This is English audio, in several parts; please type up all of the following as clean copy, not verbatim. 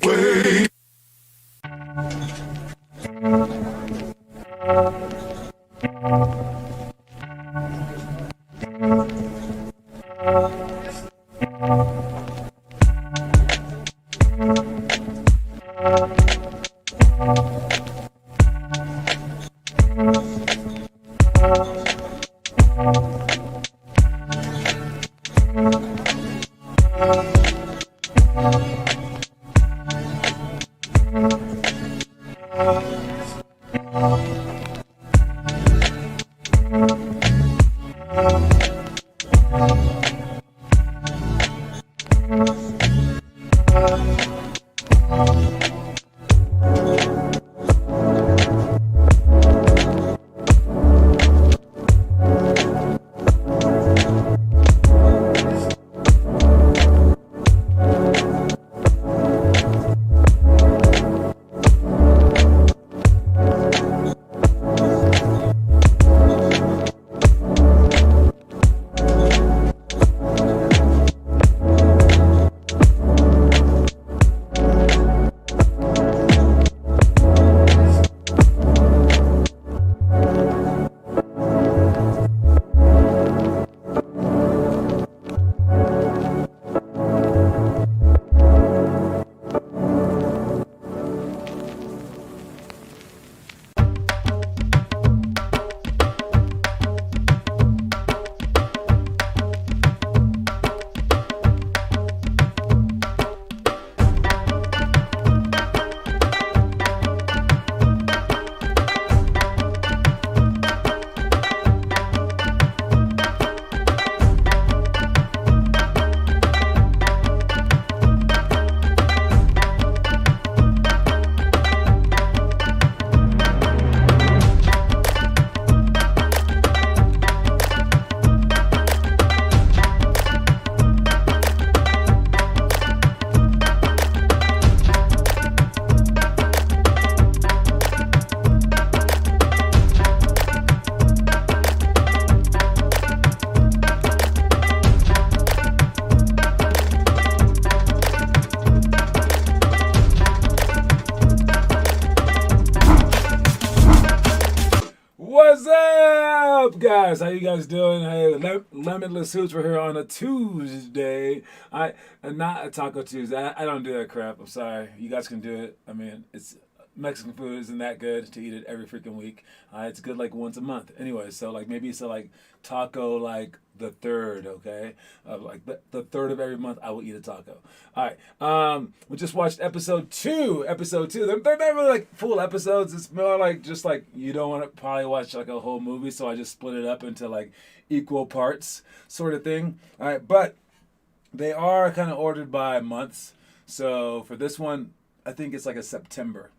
right way. What's up, guys? How you guys doing? Hey, Limitless Hoops. We're here on a Tuesday. Not a Taco Tuesday. I don't do that crap. I'm sorry. You guys can do it. I mean, it's Mexican food isn't that good to eat it every freaking week. It's good like once a month. Anyway, so like maybe it's like taco like the third, okay? Like the third of every month, I will eat a taco. All right. We just watched episode two. They're not really like full episodes. It's more like just like you don't want to probably watch like a whole movie, so I just split it up into like equal parts sort of thing. All right, but they are kind of ordered by months. So for this one, I think it's like a September.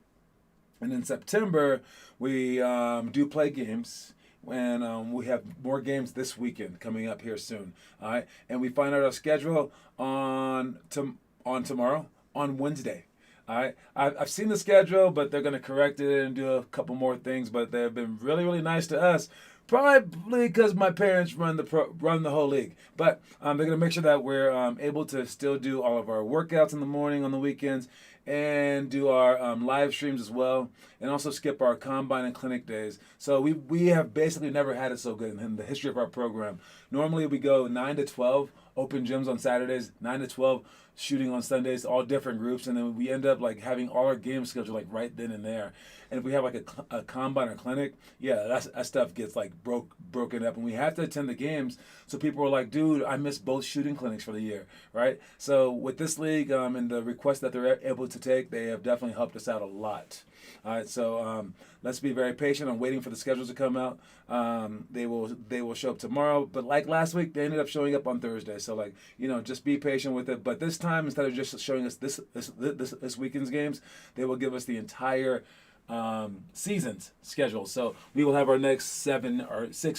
And in September, we do play games. And we have more games this weekend coming up here soon. All right, and we find out our schedule on tomorrow, on Wednesday. All right, I've seen the schedule, but they're going to correct it and do a couple more things. But they've been really, really nice to us. Probably because my parents run the whole league. But they're going to make sure that we're able to still do all of our workouts in the morning on the weekends and do our live streams as well, and also skip our combine and clinic days. So we have basically never had it so good in the history of our program. Normally we go 9 to 12, open gyms on Saturdays, 9 to 12, shooting on Sundays, all different groups, and then we end up like having all our games scheduled like right then and there. And if we have like a combine or clinic, yeah, that stuff gets like broken up, and we have to attend the games. So people are like, dude, I missed both shooting clinics for the year, right? So with this league and the requests that they're able to take, they have definitely helped us out a lot. All right, so let's be very patient. I'm waiting for the schedules to come out. They will show up tomorrow, but like last week, they ended up showing up on Thursday. So like, just be patient with it. But this time, instead of just showing us this weekend's games, they will give us the entire season's schedule. So we will have our next 6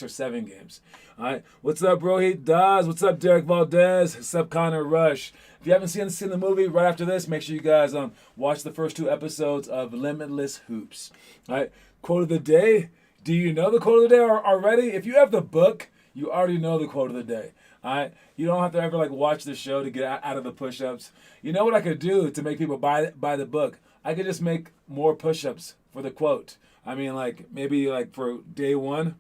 or 7 games. All right, what's up, Rohit Daz? What's up, Derek Valdez? What's up, Connor Rush? If you haven't seen the movie right after this, make sure you guys watch the first 2 episodes of Limitless Hoops. All right, quote of the day. Do you know the quote of the day already? If you have the book, you already know the quote of the day. All right, you don't have to ever like watch the show to get out of the push-ups. You know what I could do to make people buy the book? I could just make more push-ups for the quote. I mean, like maybe like for day 1,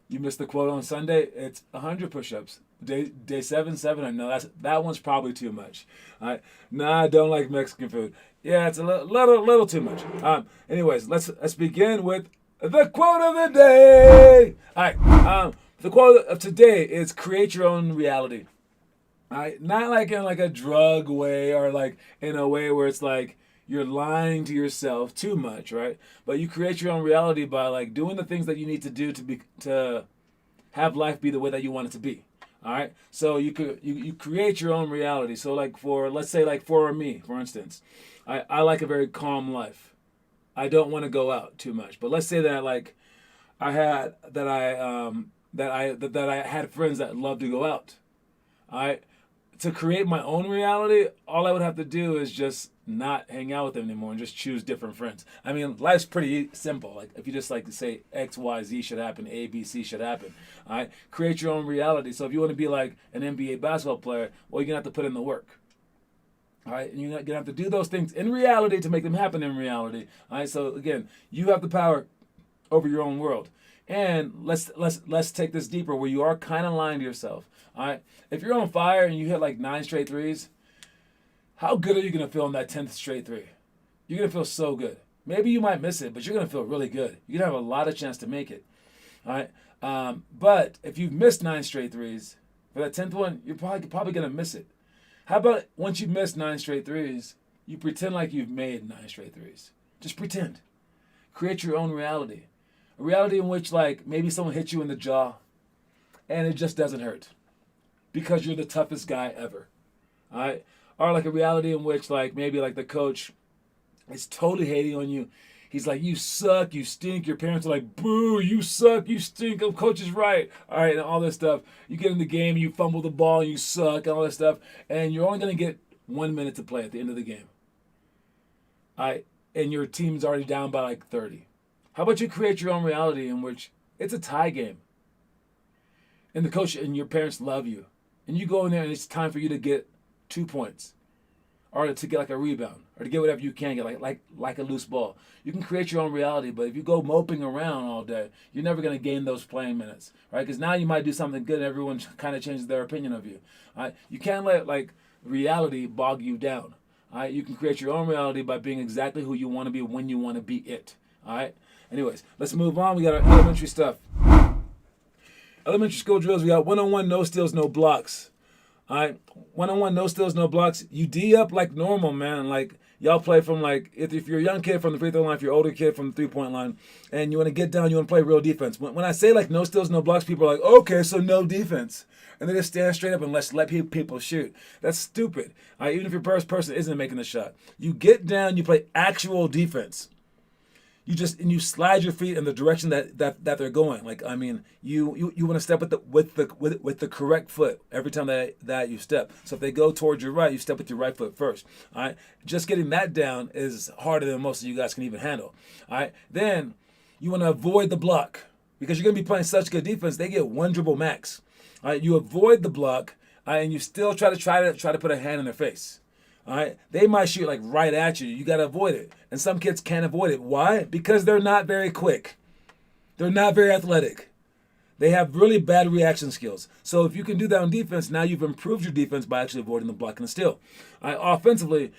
you missed the quote on Sunday. It's 100 push-ups. Day 7. No, that one's probably too much. All right. Nah, I don't like Mexican food. Yeah, it's a little too much. Anyways, let's begin with the quote of the day. All right. The quote of today is create your own reality. All right. Not like in like a drug way or like in a way where it's like you're lying to yourself too much, right? But you create your own reality by like doing the things that you need to do to have life be the way that you want it to be. All right. So you create your own reality. So like let's say like for me, for instance, I like a very calm life. I don't want to go out too much. But let's say that like I had that I had friends that love to go out. All right. To create my own reality, all I would have to do is just not hang out with them anymore and just choose different friends. I mean, life's pretty simple. Like if you just like to say X, Y, Z should happen, A, B, C should happen. All right, create your own reality. So if you want to be like an NBA basketball player, well, you're gonna have to put in the work. All right, and you're gonna have to do those things in reality to make them happen in reality. All right, so again, you have the power over your own world. And let's take this deeper where you are kind of lying to yourself. All right, if you're on fire and you hit like 9 straight threes, how good are you gonna feel in that 10th straight three? You're gonna feel so good. Maybe you might miss it, but you're gonna feel really good. You're gonna have a lot of chance to make it. All right, but if you've missed 9 straight threes, for that 10th one, you're probably gonna miss it. How about once you've missed 9 straight threes, you pretend like you've made 9 straight threes. Just pretend. Create your own reality. A reality in which like maybe someone hits you in the jaw and it just doesn't hurt because you're the toughest guy ever. All right? Or like a reality in which like maybe like the coach is totally hating on you. He's like, you suck, you stink. Your parents are like, boo, you suck, you stink. Oh, coach is right. All right, and all this stuff. You get in the game, you fumble the ball, you suck, and all this stuff. And you're only going to get 1 minute to play at the end of the game. All right, and your team's already down by like 30. How about you create your own reality in which it's a tie game, and the coach and your parents love you, and you go in there and it's time for you to get 2 points, or to get like a rebound, or to get whatever you can get, like a loose ball. You can create your own reality, but if you go moping around all day, you're never going to gain those playing minutes, right? Because now you might do something good, and everyone kind of changes their opinion of you. All right? You can't let like reality bog you down. All right? You can create your own reality by being exactly who you want to be when you want to be it. All right. Anyways, let's move on. We got our elementary stuff. Elementary school drills. We got one-on-one, no steals, no blocks. All right, one-on-one, no steals, no blocks. You D up like normal, man. Like y'all play from like if you're a young kid from the free throw line, if you're an older kid from the 3-point line, and you want to get down, you want to play real defense. When I say like no steals, no blocks, people are like, okay, so no defense, and they just stand straight up and let people shoot. That's stupid. All right, even if your first person isn't making the shot, you get down, you play actual defense. You slide your feet in the direction that they're going. Like I mean, you want to step with the correct foot every time that you step. So if they go towards your right, you step with your right foot first. All right. Just getting that down is harder than most of you guys can even handle. All right. Then you want to avoid the block because you're gonna be playing such good defense. They get 1 dribble max. All right. You avoid the block, and you still try to put a hand in their face. All right, they might shoot like right at you. You got to avoid it. And some kids can't avoid it. Why? Because they're not very quick. They're not very athletic. They have really bad reaction skills. So if you can do that on defense, now you've improved your defense by actually avoiding the block and the steal. Offensively,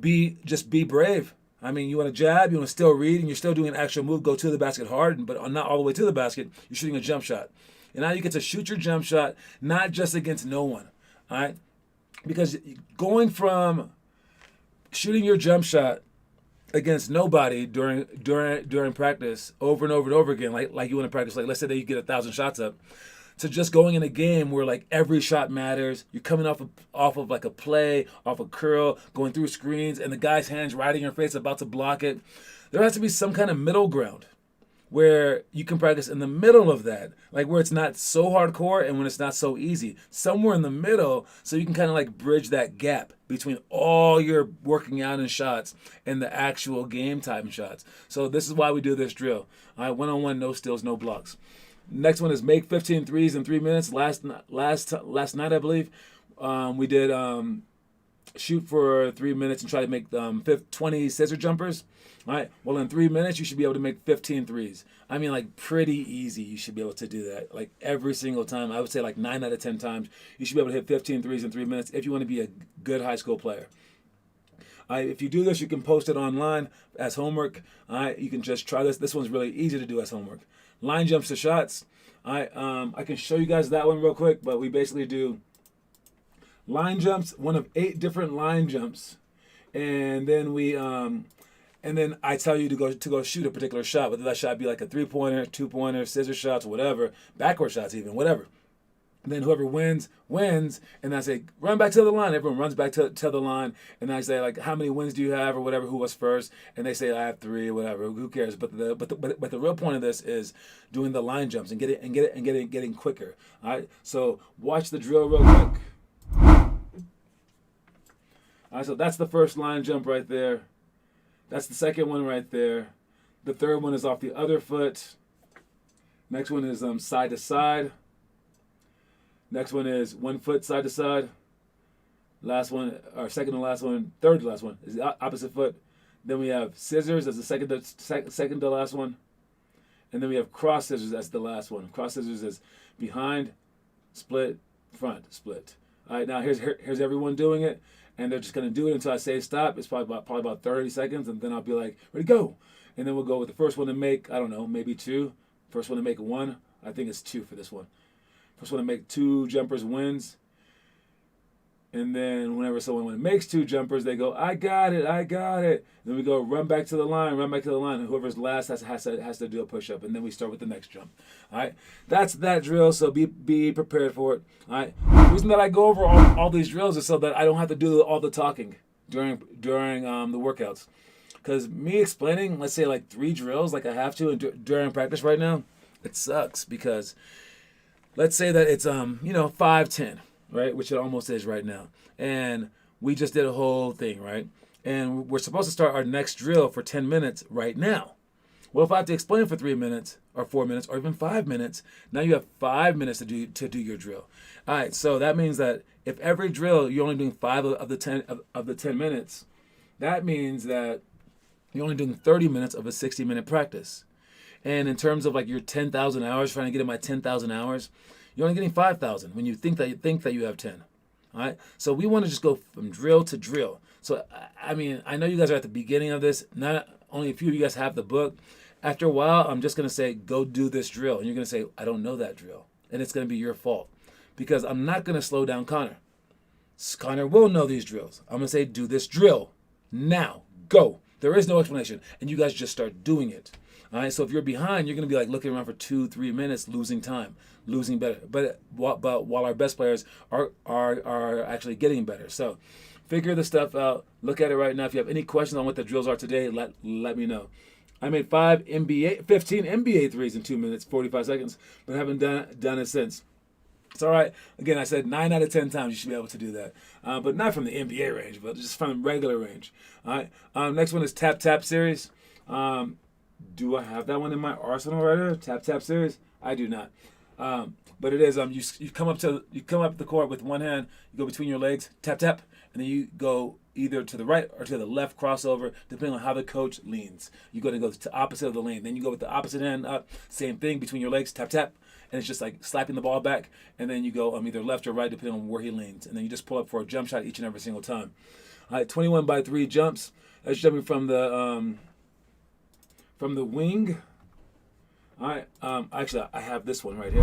be brave. I mean, you want to jab, you want to still read, and you're still doing an actual move, go to the basket hard, but not all the way to the basket. You're shooting a jump shot. And now you get to shoot your jump shot, not just against no one. All right? Because going from shooting your jump shot against nobody during practice over and over and over again, like you want to practice, like let's say that you get 1,000 shots up, to just going in a game where like every shot matters. You're coming off of like a play, off a curl, going through screens, and the guy's hands right in your face, about to block it. There has to be some kind of middle ground where you can practice in the middle of that, like where it's not so hardcore and when it's not so easy. Somewhere in the middle, so you can kind of like bridge that gap between all your working out and shots and the actual game time shots. So this is why we do this drill. All right, one-on-one, no steals, no blocks. Next one is make 15 threes in 3 minutes. Last night, I believe, we did shoot for 3 minutes and try to make 20 scissor jumpers. All right. Well, in 3 minutes, you should be able to make 15 threes. I mean, like, pretty easy. You should be able to do that. Like, every single time. I would say like 9 out of 10 times, you should be able to hit 15 threes in 3 minutes if you want to be a good high school player. If you do this, you can post it online as homework. You can just try this. This one's really easy to do as homework. Line jumps to shots. I can show you guys that one real quick, but we basically do line jumps, one of 8 different line jumps, and then I tell you to go shoot a particular shot, whether that shot be like a 3-pointer, 2-pointer, scissor shots, whatever, backward shots even, whatever. And then whoever wins, and I say, run back to the line. Everyone runs back to the line, and I say, like, how many wins do you have, or whatever, who was first, and they say, I have 3, or whatever, who cares? But the real point of this is doing the line jumps and getting quicker. All right, so watch the drill real quick. All right, so that's the first line jump right there. That's the second one right there. The third one is off the other foot. Next one is side to side. Next one is 1 foot side to side. Last one, or second to last one, third to last one is the opposite foot. Then we have scissors as the second to last one. And then we have cross scissors as the last one. Cross scissors is behind, split, front, split. All right, now here's everyone doing it. And they're just going to do it until I say stop. It's probably about 30 seconds. And then I'll be like, ready, go. And then we'll go with the first one to make, I don't know, maybe 2. First one to make 1. I think it's 2 for this one. First one to make 2 jumpers wins. And then whenever someone makes 2 jumpers, they go, I got it. Then we go run back to the line. And whoever's last has to do a push-up. And then we start with the next jump. All right? That's that drill, so be prepared for it. All right? The reason that I go over all these drills is so that I don't have to do all the talking during the workouts. Because me explaining, let's say, like 3 drills like I have to during practice right now, it sucks because let's say that it's 5-10. Right, which it almost is right now. And we just did a whole thing, right? And we're supposed to start our next drill for 10 minutes right now. Well, if I have to explain for 3 minutes or 4 minutes or even 5 minutes, now you have 5 minutes to do your drill. All right, so that means that if every drill you're only doing 5 of the 10 minutes, that means that you're only doing 30 minutes of a 60-minute practice. And in terms of like your 10,000 hours, trying to get in my 10,000 hours, you're only getting 5,000 when you think that you have 10. All right. So we want to just go from drill to drill. So I mean, I know you guys are at the beginning of this. Not only a few of you guys have the book. After a while, I'm just gonna say, go do this drill, and you're gonna say, I don't know that drill, and it's gonna be your fault because I'm not gonna slow down Connor. Connor will know these drills. I'm gonna say, do this drill now. Go. There is no explanation, and you guys just start doing it. All right, so if you're behind, you're going to be like looking around for 2-3 minutes, losing time, losing better. But while our best players are actually getting better. So figure the stuff out. Look at it right now. If you have any questions on what the drills are today, let me know. I made 15 NBA threes in 2 minutes, 45 seconds, but haven't done it since. It's all right. Again, I said 9 out of 10 times you should be able to do that, but not from the NBA range, but just from regular range. All right. Next one is tap series. Do I have that one in my arsenal right here? Tap series? I do not. But it is you come up the court with one hand, you go between your legs, tap, and then you go either to the right or to the left crossover, depending on how the coach leans. You're going to go to opposite of the lane. Then you go with the opposite hand up, same thing between your legs, tap, and it's just like slapping the ball back, and then you go either left or right depending on where he leans, and then you just pull up for a jump shot each and every single time. All right, 21 by 3 jumps. That's jumping from the wing. All right. Actually, I have this one right here.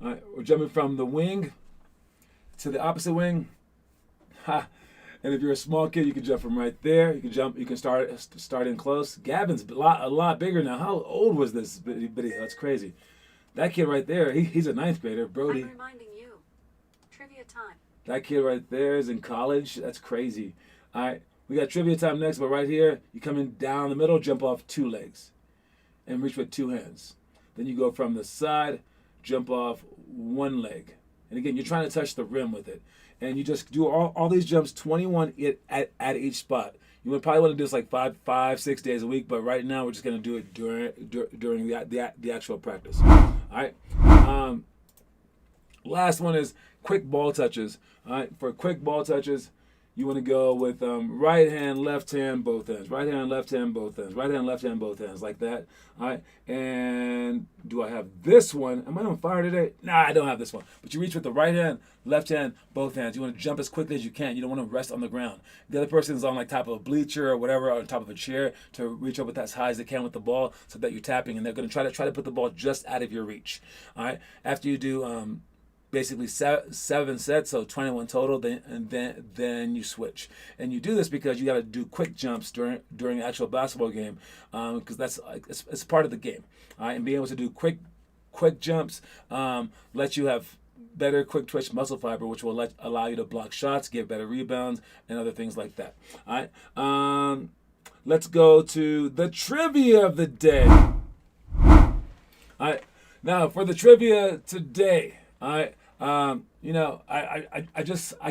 All right. We're jumping from the wing to the opposite wing. Ha. And if you're a small kid, you can jump from right there. You can jump. You can start in close. Gavin's a lot bigger now. How old was this bitty? That's crazy. That kid right there, he's a 9th grader. Brody. I'm reminding you. Trivia time. That kid right there is in college. That's crazy. All right. We got trivia time next, but right here, you come in down the middle, jump off 2 legs, and reach with 2 hands. Then you go from the side, jump off 1 leg. And again, you're trying to touch the rim with it. And you just do all these jumps, 21 at each spot. You would probably want to do this like 6 days a week, but right now we're just going to do it during the actual practice. All right. Last one is quick ball touches. All right. For quick ball touches, you want to go with right hand, left hand, both hands. Right hand, left hand, both hands. Right hand, left hand, both hands, like that. All right. And do I have this one? Am I on fire today? Nah, I don't have this one. But you reach with the right hand, left hand, both hands. You want to jump as quickly as you can. You don't want to rest on the ground. The other person is on like top of a bleacher or whatever, on top of a chair, to reach up with as high as they can with the ball, so that you're tapping, and they're going to try to put the ball just out of your reach. All right. After you do basically seven sets, so 21 total, then you switch. And you do this because you got to do quick jumps during the actual basketball game, because that's it's part of the game. All right, and being able to do quick jumps lets you have better quick twitch muscle fiber, which will allow you to block shots, get better rebounds, and other things like that. All right, let's go to the trivia of the day. All right, now for the trivia today. All right. I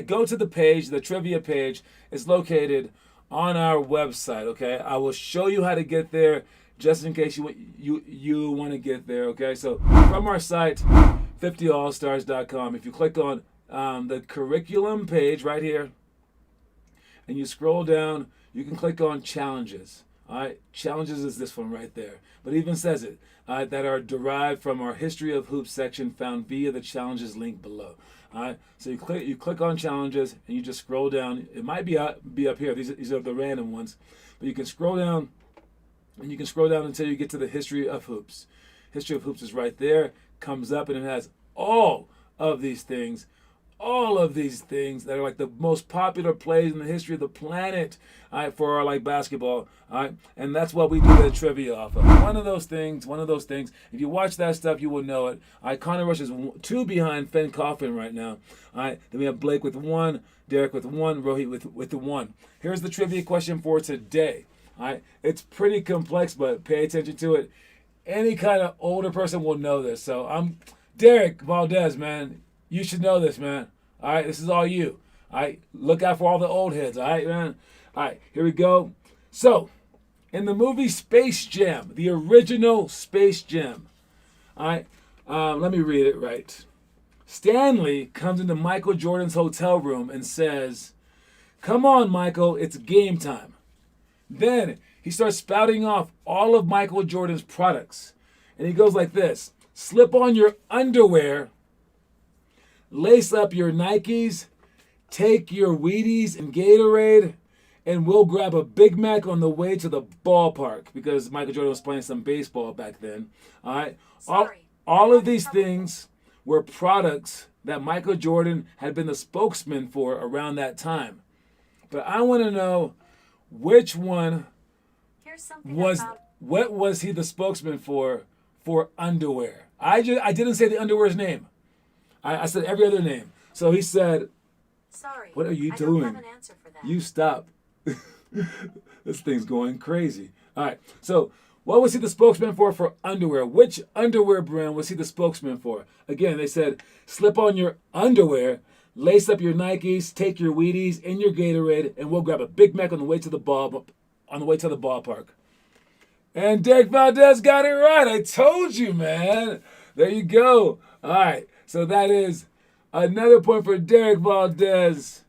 go to the page, the trivia page is located on our website. Okay. I will show you how to get there, just in case you want to get there. Okay. So from our site, 50allstars.com, if you click on the curriculum page right here, and you scroll down, you can click on challenges. All right, challenges is this one right there. But it even says it, that are derived from our history of hoops section found via the challenges link below. All right, so you click on challenges, and you just scroll down. It might be up here. These are the random ones, but you can scroll down, and you can scroll down until you get to the history of hoops. History of hoops is right there. Comes up, and it has all of these things that are like the most popular plays in the history of the planet, all right, for our like basketball, all right, and that's what we do the trivia off of. One of those things. If you watch that stuff, you will know it. All right, Connor Rush is 2 behind Fenn Coffin right now. All right, then we have Blake with 1, Derek with 1, Rohit with the 1. Here's the trivia question for today. All right, it's pretty complex, but pay attention to it. Any kind of older person will know this. So I'm Derek Valdez, man. You should know this, man. All right, this is all you. All right, look out for all the old heads. All right, man. All right, here we go. So, in the movie Space Jam, the original Space Jam, all right, let me read it right. Stanley comes into Michael Jordan's hotel room and says, "Come on, Michael, it's game time." Then he starts spouting off all of Michael Jordan's products. And he goes like this: slip on your underwear, lace up your Nikes, take your Wheaties and Gatorade, and we'll grab a Big Mac on the way to the ballpark, because Michael Jordan was playing some baseball back then. All right. All of these things were products that Michael Jordan had been the spokesman for around that time. But I want to know which one what was he the spokesman for underwear? I didn't say the underwear's name. I said every other name. So he said, "Sorry, what are you I doing? don't have an answer for that." You stop. This thing's going crazy. All right. So what was he the spokesman for underwear? Which underwear brand was he the spokesman for? Again, they said, slip on your underwear, lace up your Nikes, take your Wheaties and your Gatorade, and we'll grab a Big Mac on the way to the ballpark. And Derek Valdez got it right. I told you, man. There you go. All right. So that is another point for Derek Valdez.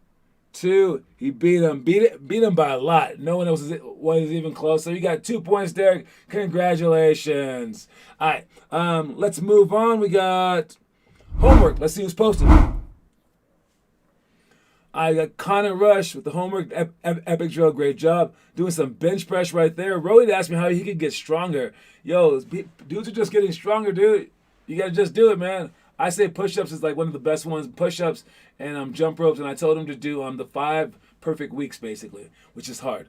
2. He beat him by a lot. No one else was even close. So you got 2 points, Derek. Congratulations. All right. Let's move on. We got homework. Let's see who's posted. I got Connor Rush with the homework. Epic drill. Great job. Doing some bench press right there. Rohit asked me how he could get stronger. Yo, dudes are just getting stronger, dude. You got to just do it, man. I say push-ups is like one of the best ones. Push-ups and jump ropes. And I told him to do the 5 perfect weeks, basically, which is hard.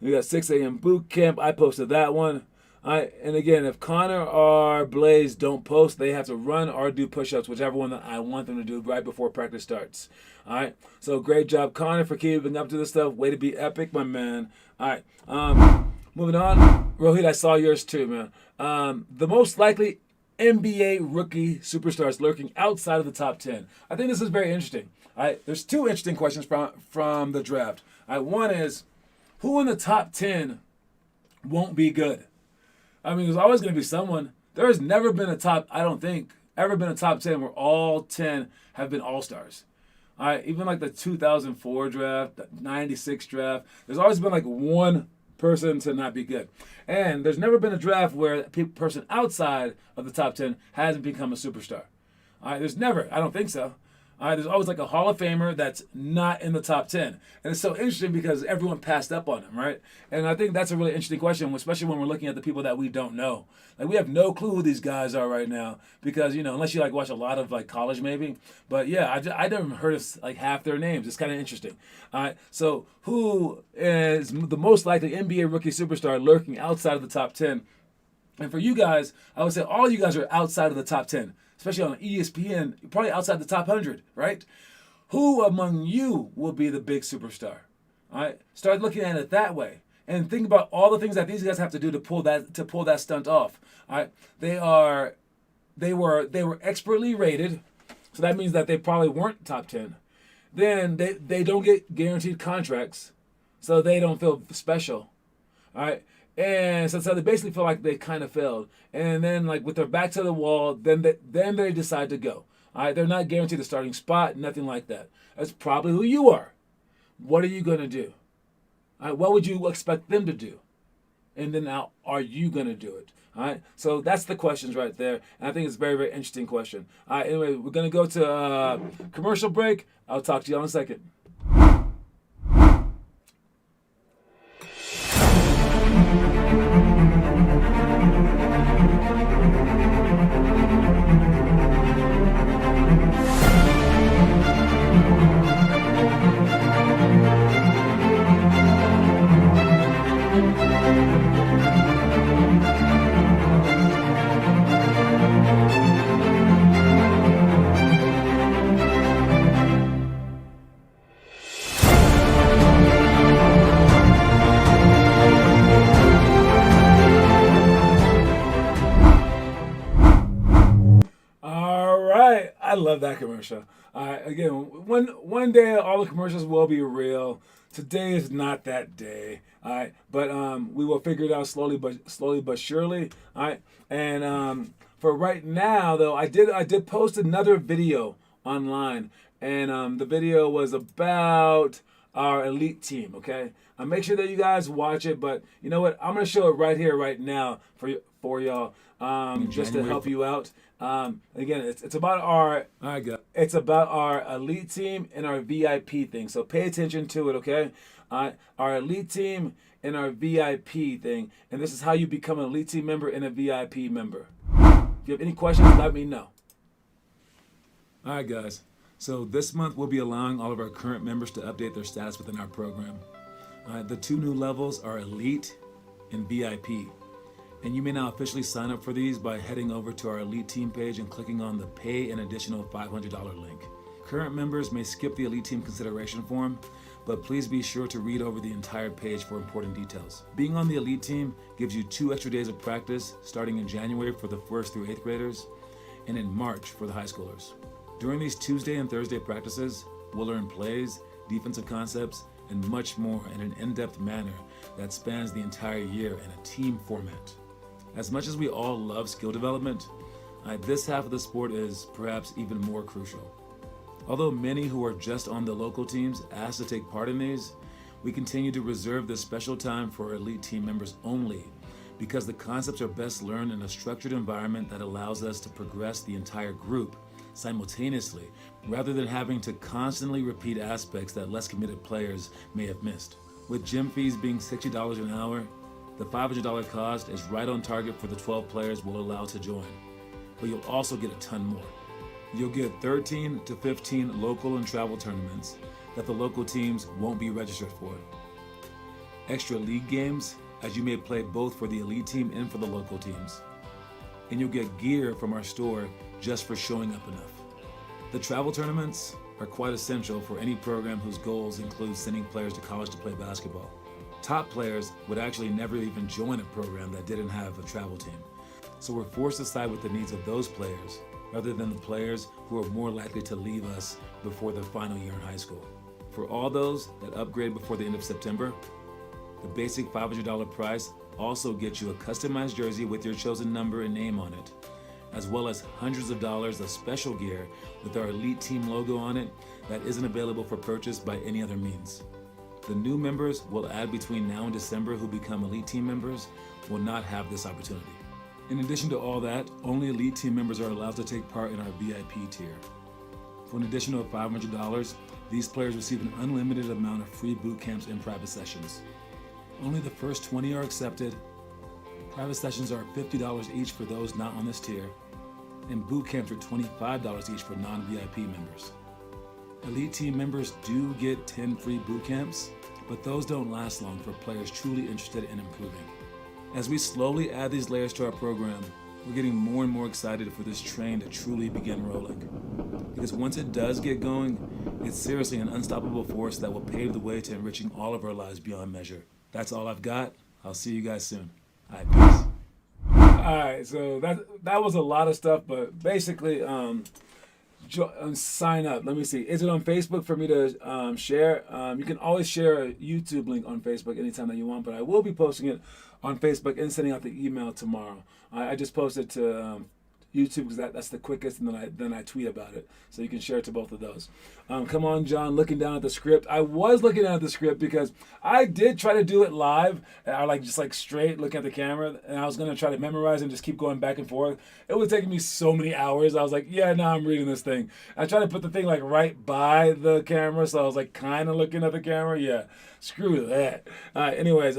We got 6 a.m. boot camp. I posted that one. And again, if Connor or Blaze don't post, they have to run or do push-ups, whichever one that I want them to do right before practice starts. All right. So great job, Connor, for keeping up to this stuff. Way to be epic, my man. All right. Moving on. Rohit, I saw yours too, man. The most likely NBA rookie superstars lurking outside of the top 10. I think this is very interesting. All right, there's 2 interesting questions from the draft. All right, one is, who in the top 10 won't be good? I mean, there's always going to be someone. There has never been a top, I don't think, ever been a top 10 where all 10 have been all-stars. All right, even like the 2004 draft, the 96 draft, there's always been like one person to not be good. And there's never been a draft where a person outside of the top 10 hasn't become a superstar. All right, there's never, I don't think so. All right, there's always like a Hall of Famer that's not in the top 10. And it's so interesting because everyone passed up on him, right? And I think that's a really interesting question, especially when we're looking at the people that we don't know. Like, we have no clue who these guys are right now because, unless you like watch a lot of like college maybe. But yeah, I never heard of like half their names. It's kind of interesting. All right, so who is the most likely NBA rookie superstar lurking outside of the top 10? And for you guys, I would say all you guys are outside of the top 10. Especially on ESPN, probably outside the top 100, right? Who among you will be the big superstar? All right, start looking at it that way, and think about all the things that these guys have to do to pull that stunt off. All right, they were expertly rated, so that means that they probably weren't top 10. Then they don't get guaranteed contracts, so they don't feel special. All right. And so they basically feel like they kind of failed. And then, like, with their back to the wall, then they decide to go. All right, they're not guaranteed a starting spot, nothing like that. That's probably who you are. What are you going to do? All right, what would you expect them to do? And then now, are you going to do it? All right, so that's the questions right there. And I think it's a very, very interesting question. All right, anyway, we're going to go to commercial break. I'll talk to you in a second. I love that commercial. Again, one day all the commercials will be real. Today is not that day. All right, but we will figure it out slowly but surely. All right, and for right now though, I did post another video online, and the video was about our elite team. Okay, make sure that you guys watch it. But you know what? I'm gonna show it right here, right now for y'all, just to help you out. Again, it's about our elite team and our VIP thing. So pay attention to it, okay? Our elite team and our VIP thing, and this is how you become an elite team member and a VIP member. If you have any questions, let me know. All right, guys. So this month we'll be allowing all of our current members to update their status within our program. The two new levels are elite and VIP. And you may now officially sign up for these by heading over to our Elite Team page and clicking on the Pay an Additional $500 link. Current members may skip the Elite Team consideration form, but please be sure to read over the entire page for important details. Being on the Elite Team gives you 2 extra days of practice, starting in January for the 1st through 8th graders, and in March for the high schoolers. During these Tuesday and Thursday practices, we'll learn plays, defensive concepts, and much more in an in-depth manner that spans the entire year in a team format. As much as we all love skill development, this half of the sport is perhaps even more crucial. Although many who are just on the local teams ask to take part in these, we continue to reserve this special time for our elite team members only, because the concepts are best learned in a structured environment that allows us to progress the entire group simultaneously, rather than having to constantly repeat aspects that less committed players may have missed. With gym fees being $60 an hour, the $500 cost is right on target for the 12 players we'll allow to join, but you'll also get a ton more. You'll get 13 to 15 local and travel tournaments that the local teams won't be registered for. Extra league games, as you may play both for the elite team and for the local teams. And you'll get gear from our store just for showing up enough. The travel tournaments are quite essential for any program whose goals include sending players to college to play basketball. Top players would actually never even join a program that didn't have a travel team. So we're forced to side with the needs of those players rather than the players who are more likely to leave us before their final year in high school. For all those that upgrade before the end of September, The basic $500 price also gets you a customized jersey with your chosen number and name on it, as well as hundreds of dollars of special gear with our Elite Team logo on it that isn't available for purchase by any other means. The new members we'll add between now and December who become Elite Team members will not have this opportunity. In addition to all that, only Elite Team members are allowed to take part in our VIP tier. For an additional $500, these players receive an unlimited amount of free boot camps and private sessions. Only the first 20 are accepted. Private sessions are $50 each for those not on this tier, and boot camps are $25 each for non-VIP members. Elite Team members do get 10 free boot camps, but those don't last long for players truly interested in improving. As we slowly add these layers to our program, we're getting more and more excited for this train to truly begin rolling. Because once it does get going, it's seriously an unstoppable force that will pave the way to enriching all of our lives beyond measure. That's all I've got. I'll see you guys soon. All right, peace. All right, so that was a lot of stuff, but basically, sign up. Let me see. Is it on Facebook for me to share? You can always share a YouTube link on Facebook anytime that you want, but I will be posting it on Facebook and sending out the email tomorrow. I just posted to YouTube because that's the quickest, and then I tweet about it, so you can share it to both of those. Come on, John. Looking down at the script. I was looking down at the script because I did try to do it live. And I just straight looking at the camera, and I was gonna try to memorize and just keep going back and forth. It was taking me so many hours. I was like, yeah, now I'm reading this thing. I tried to put the thing right by the camera, so I was kind of looking at the camera. Yeah, screw that. Anyways,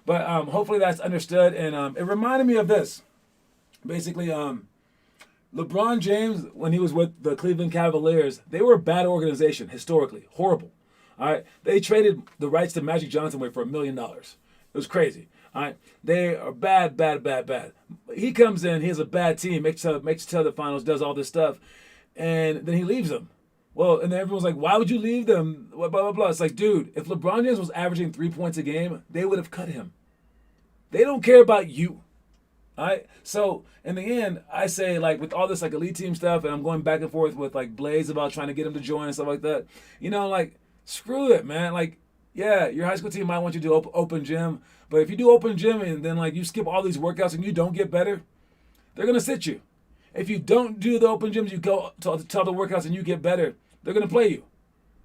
but hopefully that's understood, and it reminded me of this. Basically, LeBron James, when he was with the Cleveland Cavaliers, they were a bad organization, historically. Horrible. All right? They traded the rights to Magic Johnson away for $1 million. It was crazy. All right? They are bad. He comes in, he has a bad team, makes it to the finals, does all this stuff, and then he leaves them. Well, and then everyone's like, why would you leave them? Blah, blah, blah. It's like, dude, if LeBron James was averaging 3 points a game, they would have cut him. They don't care about you. All right. So in the end, I say with all this Elite Team stuff, and I'm going back and forth with Blaze about trying to get him to join and stuff like that. Screw it, man. Yeah, your high school team might want you to do open gym, but if you do open gym and then you skip all these workouts and you don't get better, they're gonna sit you. If you don't do the open gyms, you go to the workouts and you get better, they're gonna play you.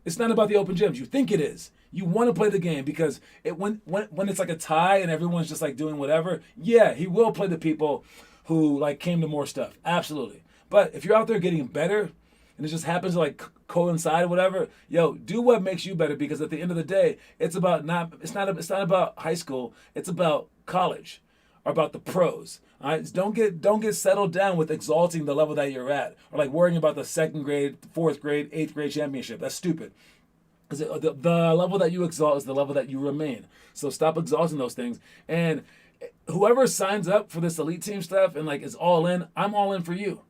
It's not about the open gyms. You think it is. You want to play the game because when it's a tie and everyone's just doing whatever, yeah, he will play the people who came to more stuff. Absolutely. But if you're out there getting better and it just happens to coincide or whatever, do what makes you better, because at the end of the day, it's not about high school, it's about college or about the pros. All right? Don't get settled down with exalting the level that you're at, or worrying about the 2nd grade, 4th grade, 8th grade championship. That's stupid. Because the level that you exalt is the level that you remain. So stop exalting those things. And whoever signs up for this Elite Team stuff and is all in, I'm all in for you.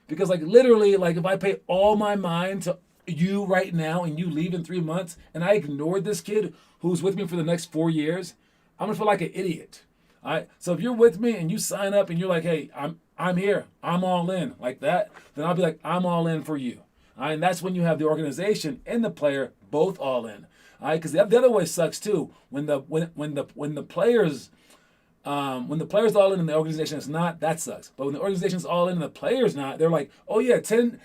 Because literally, if I pay all my mind to you right now and you leave in 3 months and I ignored this kid who's with me for the next 4 years, I'm gonna feel like an idiot. All right. So if you're with me and you sign up and you're like, hey, I'm here, I'm all in that, then I'll be I'm all in for you. All right, and that's when you have the organization and the player both all in. All right, because the other way sucks too. When the players all in and the organization is not, that sucks. But when the organization's all in and the player's not, they're like, oh yeah, $10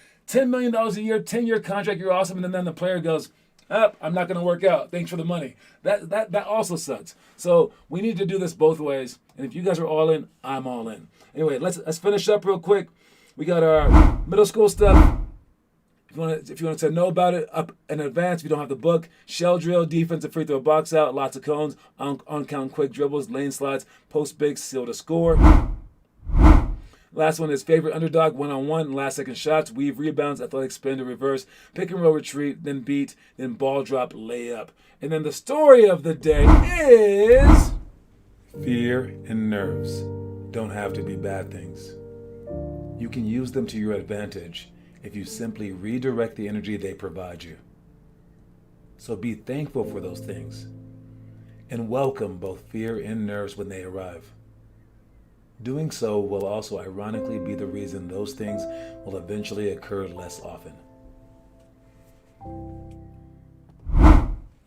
million a year, 10-year contract, you're awesome, and then the player goes, I'm not going to work out. Thanks for the money. That also sucks. So we need to do this both ways. And if you guys are all in, I'm all in. Anyway, let's finish up real quick. We got our middle school stuff. If you want to know about it up in advance, if you don't have the book, shell drill, defensive free throw, box out, lots of cones, on count quick dribbles, lane slides, post bigs, seal to score. Last one is favorite underdog, one-on-one, last second shots, weave rebounds, athletic spin to reverse, pick and roll retreat, then beat, then ball drop, layup. And then the story of the day is fear and nerves don't have to be bad things. You can use them to your advantage if you simply redirect the energy they provide you. So be thankful for those things and welcome both fear and nerves when they arrive. Doing so will also ironically be the reason those things will eventually occur less often.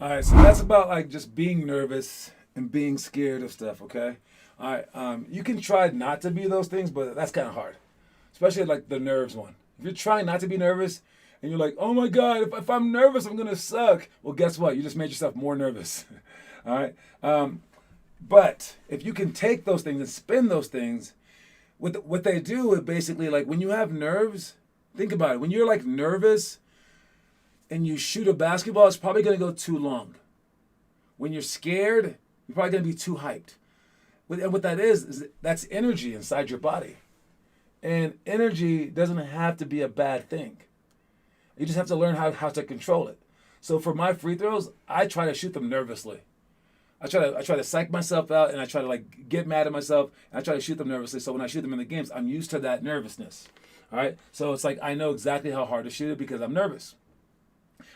All right, so that's about just being nervous and being scared of stuff, okay? All right, you can try not to be those things, but that's kind of hard, especially like the nerves one. If you're trying not to be nervous and you're like, oh my God, if I'm nervous, I'm going to suck. Well, guess what? You just made yourself more nervous, all right? But if you can take those things and spin those things, what they do is basically like when you have nerves, think about it. When you're like nervous and you shoot a basketball, it's probably going to go too long. When you're scared, you're probably going to be too hyped. And what that is that's energy inside your body. And energy doesn't have to be a bad thing. You just have to learn how to control it. So for my free throws, I try to shoot them nervously. I try to psych myself out, and I try to like get mad at myself, and I try to shoot them nervously. So when I shoot them in the games, I'm used to that nervousness. All right? So it's like I know exactly how hard to shoot it because I'm nervous.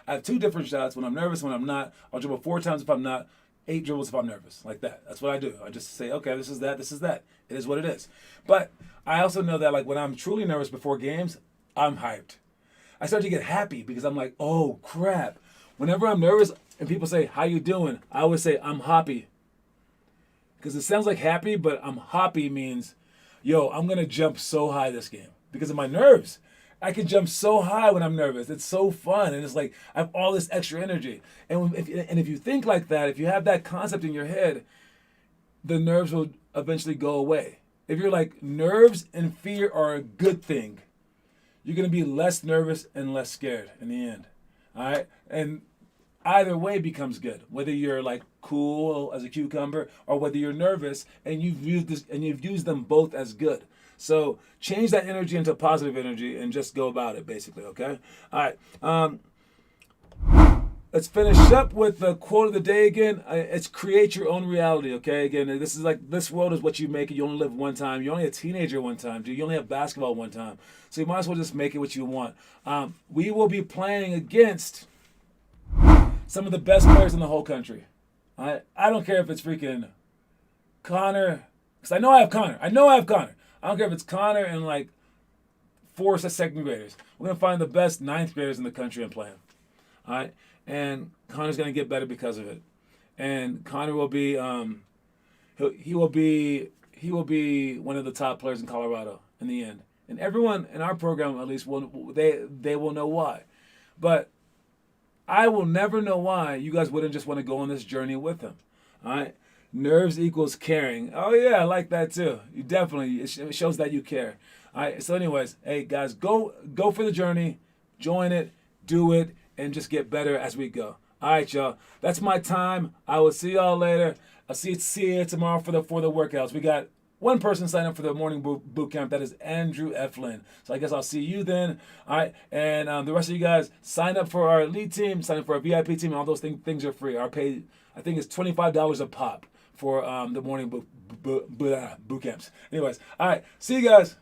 I have two different shots when I'm nervous, when I'm not. I'll dribble 4 times if I'm not, 8 dribbles if I'm nervous. Like that. That's what I do. I just say, okay, this is that, this is that. It is what it is. But I also know that like when I'm truly nervous before games, I'm hyped. I start to get happy because I'm like, oh crap. Whenever I'm nervous and people say, how you doing? I always say, I'm happy. Because it sounds like happy, but I'm happy means, yo, I'm going to jump so high this game because of my nerves. I can jump so high when I'm nervous. It's so fun. And it's like I have all this extra energy. And if you think like that, if you have that concept in your head, the nerves will eventually go away. If you're like, nerves and fear are a good thing, you're going to be less nervous and less scared in the end. All right? And either way becomes good. Whether you're like cool as a cucumber or whether you're nervous and you've used them both as good. So change that energy into positive energy and just go about it, basically, okay? All right. Let's finish up with the quote of the day again. It's create your own reality, okay? Again, this is like, this world is what you make it. You only live one time. You're only a teenager one time, dude. You only have basketball one time. So you might as well just make it what you want. We will be playing against some of the best players in the whole country. I don't care if it's freaking Connor, because I know I have Connor. I don't care if it's Connor and like 4 second graders. We're going to find the best 9th graders in the country and play them. All right? And Connor's going to get better because of it. And Connor will be he will be one of the top players in Colorado in the end. And everyone in our program at least they will know why. But I will never know why you guys wouldn't just want to go on this journey with him. All right? Nerves equals caring. Oh yeah, I like that too. You definitely, it shows that you care. All right. So anyways, hey guys, go for the journey, join it, do it, and just get better as we go. All right, y'all. That's my time. I will see y'all later. I'll see you tomorrow for the workouts. We got one person signed up for the morning boot camp. That is Andrew Eflin. So I guess I'll see you then. All right. And the rest of you guys, sign up for our elite team, sign up for our VIP team. All those things are free. Our pay, I think, is $25 a pop for the morning boot camps. Anyways, all right. See you guys.